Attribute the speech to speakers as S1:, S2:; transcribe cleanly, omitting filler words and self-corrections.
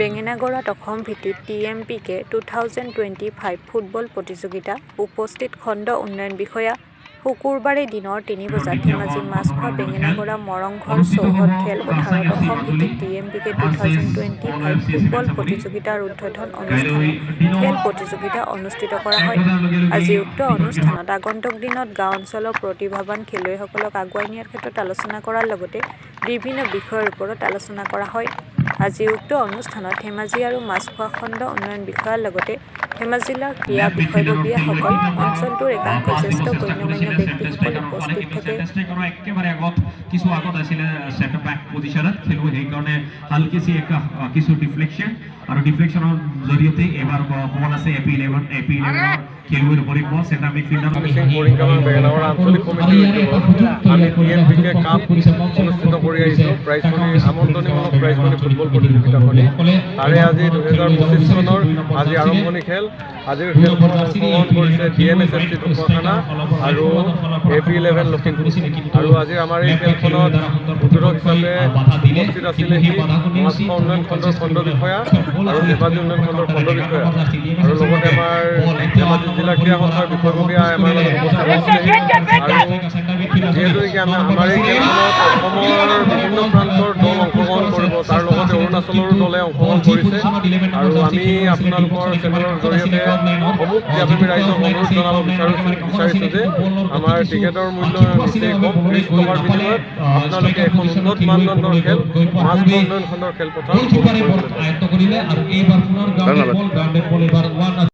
S1: বেঙেনাগড়াত অসম ভিত্তিক TMPK 2025 football প্ৰতিযোগিতা উপস্থিত খণ্ড উন্নয়ন বিষয়া শুকুৰবাৰে দিনৰ 3 বজাত ধেমাজি মাছখোৱা বেঙেনাগড়া মৰংঘৰ চৌহদ খেলপথাৰত অসম ভিত্তিক TMPK 2025 ফুটবল প্ৰতিযোগিতাৰ উদ্বোধন অনুষ্ঠানত খেল প্ৰতিযোগিতা অনুষ্ঠিত কৰা হয়। আজি উক্ত অনুষ্ঠানত আগন্তুক দিনত গাঁও অঞ্চলৰ প্ৰতিভাৱান খেলুৱৈসকলক আগুৱাই নিয়াৰ ক্ষেত্ৰত আলোচনা কৰাৰ লগতে বিভিন্ন বিষয়ৰ ওপৰত আলোচনা কৰা হয়। আজি উক্ত অনুষ্ঠানত ধেমাজি আৰু মাছখোৱা খণ্ড উন্নয়ন বিষয়াৰ লগতে ধেমাজি জিলাৰ ক্ৰীড়া বিষয়ববীয়াসকল, অঞ্চলটোৰ একাংশ জ্যেষ্ঠ গণ্যমান্য ব্যক্তিসকল উপস্থিত থাকে।
S2: একেবাৰে আগত কিছু আগত আছিল সেট ব্যাক পজিশনত খেলুৱৈ সেইকাৰণে হালকিছি কিছু ডিফ্লেকশন আৰু ডিফ্লেকশনৰ জৰিয়তে এবাৰ বল আছে AP11 খেলুৱৈৰ উপৰি বল সেটা মিডফিল্ডাৰ
S3: পৰিক্ৰমা বেঙেনাগড় আঞ্চলিক কমিটিৰ আমি TMPK কাপ অনুষ্ঠিত কৰি আহিছোঁ। প্ৰাইজ মানি আমন্ত্ৰণীমূলক প্ৰাইজ মানি ফুটবল প্ৰতিযোগিতাখনি তাৰে আজি 2025 চনৰ আজি আৰম্ভণি খেল। আজিৰ খেলখনত অংশগ্ৰহণ কৰিছে DMSFC ঢকুৱাখানা আৰু AP11 লখিমপুৰ। আৰু আজি আমাৰ এই খেলখনত উদ্বোধক হিচাপে উপস্থিত আছিলেহি মাছখোৱা উন্নয়ন খণ্ডৰ খণ্ড বিষয়া আৰু ধেমাজি উন্নয়ন খণ্ডৰ খণ্ড বিষয়া আৰু লগতে আমাৰ ধেমাজি জিলা ক্ৰীড়া সন্থাৰ বিষয়ববীয়া আমাৰ লগত উপস্থিত আছিলেহি। আৰু যিহেতু আমাৰ এই খেলখনত অসমৰ বিভিন্ন প্ৰান্তৰ দল অংশগ্ৰহণ কৰিব, তাৰ লগতে অৰুণাচলৰো দলে অংশগ্ৰহণ কৰিছে। আৰু আমি আপোনালোকৰ চেনেলৰ জৰিয়তে সমূহ ক্ৰীড়াপ্ৰেমী ৰাইজক অনুৰোধ জনাব বিচাৰিছোঁ যে আমাৰ টিকেটৰ মূল্য নিচেই কম, 30 টকাৰ বিনিময়ত আপোনালোকে এখন উন্নত মানদণ্ডৰ খেল মাছখোৱা উন্নয়ন খণ্ডৰ খেলপথাৰত উপভোগ কৰিব। ধন্যবাদ।